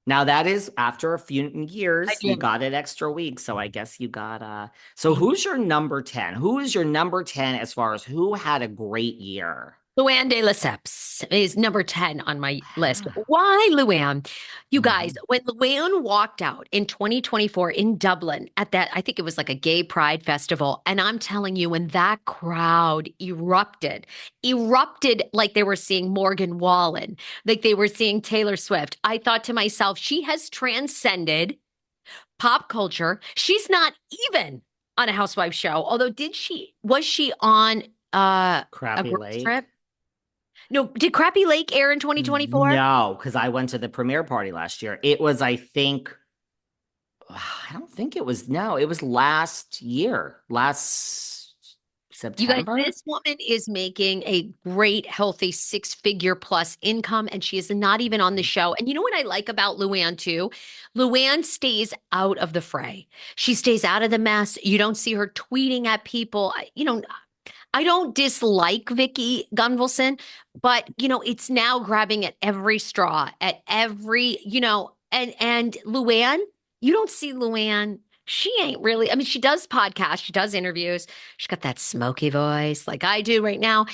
Now that is after a few I years, you do. got an extra week. So I guess you got so who's your number 10? Who is your number 10 as far as who had a great year? Luann de Lesseps is number 10 on my list. Ah. Why Luann? You guys, Mhm. when Luann walked out in 2024 in Dublin at that, I think it was like a gay pride festival. And I'm telling you, when that crowd erupted like they were seeing Morgan Wallen, like they were seeing Taylor Swift, I thought to myself, she has transcended pop culture. She's not even on a housewife show. Although, was she on a Crappy girls Lake? trip? No, did Crappy Lake air in 2024? No, because I went to the premiere party last year. It was, I think, I don't think it was, no, it was last year, last You guys, September. this woman is making a great, healthy six-figure plus income, and she is not even on the show. And you know what I like about Luann too? Luann stays out of the fray. She stays out of the mess. You don't see her tweeting at people. I don't dislike Vicky Gunvalson, but it's now grabbing at every straw, at every, and Luann, you don't see Luann. She ain't really, I mean, she does podcasts, she does interviews. She's got that smoky voice like I do right now.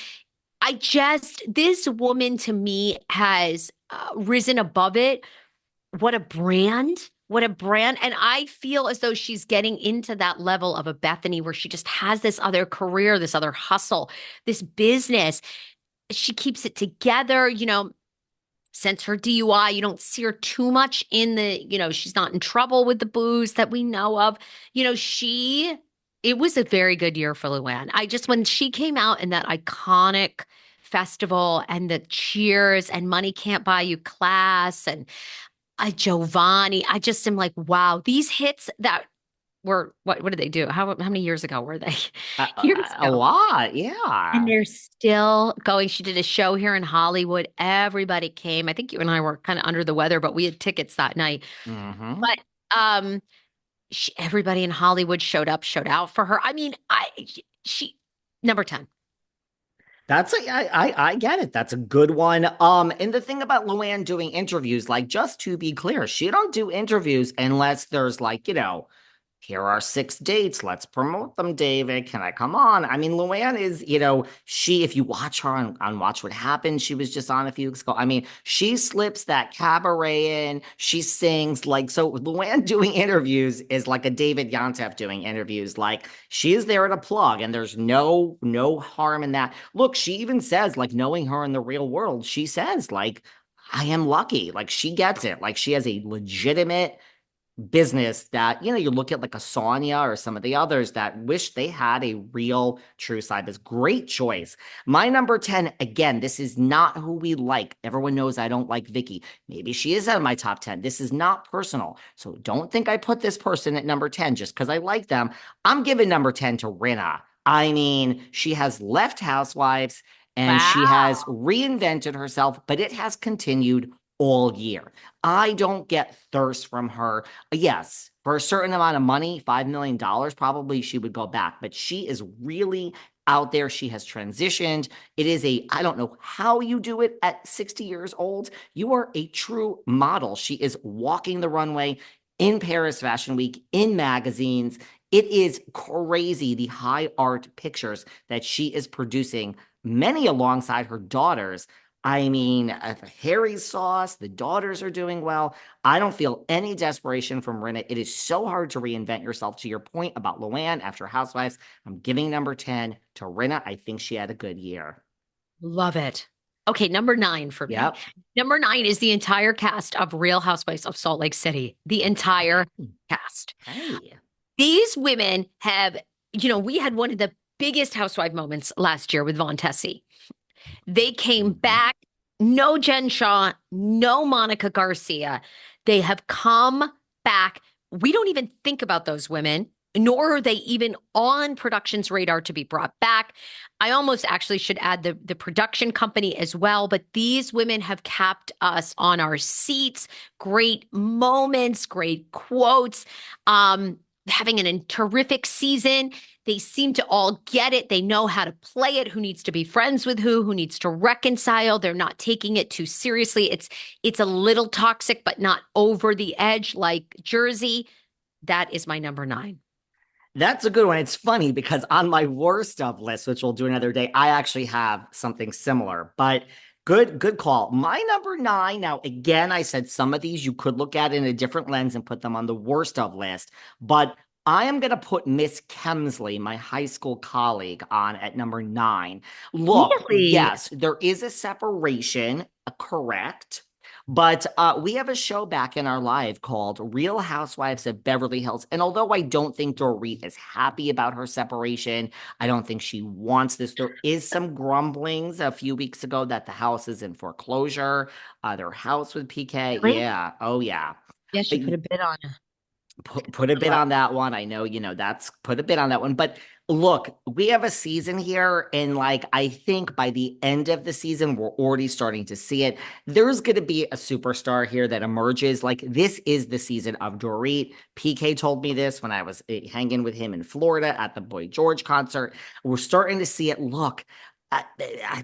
This woman to me has risen above it. What a brand. What a brand. And I feel as though she's getting into that level of a Bethany where she just has this other career, this other hustle, this business. She keeps it together. Since her DUI, you don't see her too much she's not in trouble with the booze that we know of. It was a very good year for Luann. When she came out in that iconic festival and the cheers and Money Can't Buy You class and Giovanni. I just am like, wow, these hits that were what did they do? How many years ago were they? Years A ago. lot, And yeah. they're still going. She did a show here in Hollywood. Everybody came. I think you and I were kind of under the weather, but we had tickets that night. Hmm. But um everybody in Hollywood showed out for her. I mean, she number 10. I get it. That's a good one. And the thing about Luann doing interviews, like just to be clear, she don't do interviews unless there's like, here are six dates. Let's promote them, David. Can I come on? I mean, Luann is, if you watch her on Watch What Happened, she was just on a few weeks ago. I mean, she slips that cabaret in. She sings so Luann doing interviews is like a David Yontef doing interviews. Like she is there at a plug and there's no harm in that. Look, she even says like knowing her in the real world, she says like, I am lucky. Like she gets it. Like she has a legitimate business that you look at like a Sonia or some of the others that wish they had a real true side. This great choice. My number 10, again, this is not who we like. Everyone knows I don't like Vicky. Maybe she is out of my top 10. This is not personal, so don't think I put this person at number 10 just because I like them. I'm giving number 10 to Rinna. I mean, she has left Housewives and she has Wow. reinvented herself, but it has continued all year. I don't get thirst from her. Yes, for a certain amount of money, $5 million, probably she would go back, but she is really out there. She has transitioned. I don't know how you do it at 60 years old. You are a true model. She is walking the runway in Paris Fashion Week, in magazines. It is crazy the high art pictures that she is producing, many alongside her daughters. I mean, Harry's sauce, the daughters are doing well. I don't feel any desperation from Rinna. It is so hard to reinvent yourself. To your point about Luann after Housewives, I'm giving number 10 to Rinna. I think she had a good year. Love it. Okay, number 9 for me. Yep. Number 9 is the entire cast of Real Housewives of Salt Lake City. The entire Okay. cast. Hey. These women we had one of the biggest housewife moments last year with Von Tessie. They came Mhm. back, no Jen Shaw, no Monica Garcia. They have come back. We don't even think about those women, nor are they even on production's radar to be brought back. I almost actually should add the production company as well, but these women have kept us on our seats. Great moments, great quotes. having terrific season. They seem to all get it. They know how to play it, who needs to be friends with who needs to reconcile. They're not taking it too seriously. It's a little toxic, but not over the edge like Jersey. That is my number 9. That's a good one. It's funny because on my worst of list, which we'll do another day, I actually have something similar. But good call. My number 9. Now, again, I said some of these you could look at in a different lens and put them on the worst of list, but I am going to put Miss Kemsley, my high school colleague, on at number 9. Look, Really? yes, there is a separation, correct. But we have a show back in our live called Real Housewives of Beverly Hills. And although I don't think Dorit is happy about her separation, I don't think she wants this. There is some grumblings a few weeks ago that the house is in foreclosure. Their house with PK. Really? Yeah. Oh, yeah. Yeah, she put a bid on it. Put a bit on that one. I know, that's put a bit on that one. But look, we have a season here, and like I think by the end of the season, we're already starting to see it. There's going to be a superstar here that emerges. Like this is the season of Dorit. PK told me this when I was hanging with him in Florida at the Boy George concert. We're starting to see it. Look.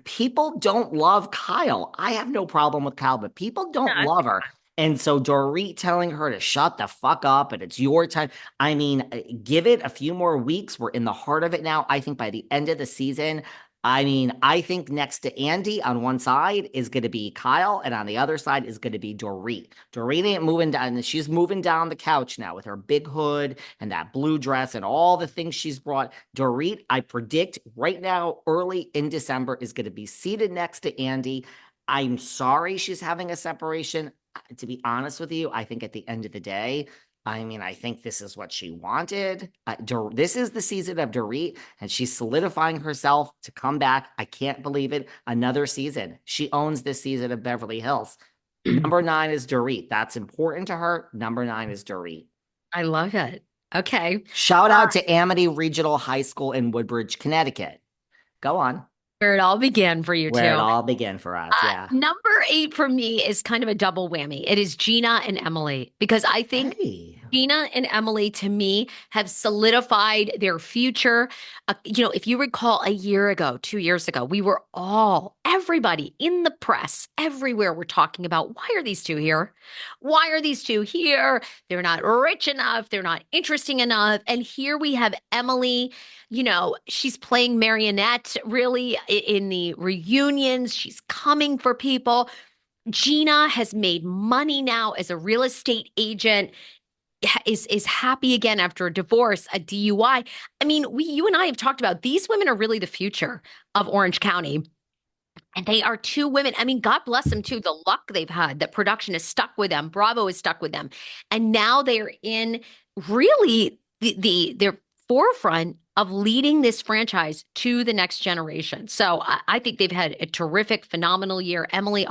People don't love Kyle. I have no problem with Kyle, but people don't love her. And so Dorit telling her to shut the fuck up and it's your time. I mean, give it a few more weeks. We're in the heart of it now. I think by the end of the season, I mean, I think next to Andy on one side is going to be Kyle, and on the other side is going to be Dorit. Dorit ain't moving down. She's moving down the couch now with her big hood and that blue dress and all the things she's brought. Dorit, I predict right now, early in December, is going to be seated next to Andy. I'm sorry she's having a separation. To be honest with you, I think at the end of the day, I mean, I think this is what she wanted. This is the season of Dorit, and she's solidifying herself to come back. I can't believe it. Another season. She owns this season of Beverly Hills. Number 9 is Dorit. That's important to her. Number 9 is Dorit. I love it. Okay. Shout out to Amity Regional High School in Woodbridge, Connecticut. Go on. Where it all began for you Where it two. all began for us. Yeah. Number 8 for me is kind of a double whammy. It is Gina and Emily because I think Hey. Gina and Emily, to me, have solidified their future. If you recall a year ago, 2 years ago, everybody in the press, everywhere we're talking about, why are these two here? Why are these two here? They're not rich enough. They're not interesting enough. And here we have Emily. She's playing marionette really in the reunions. She's coming for people. Gina has made money now as a real estate agent, is happy again after a divorce, a DUI. I mean, you and I have talked about these women are really the future of Orange County. And they are two women. I mean, God bless them too. The luck they've had, that production is stuck with them. Bravo is stuck with them. And now they're in really their forefront of leading this franchise to the next generation. So I think they've had a terrific, phenomenal year. Emily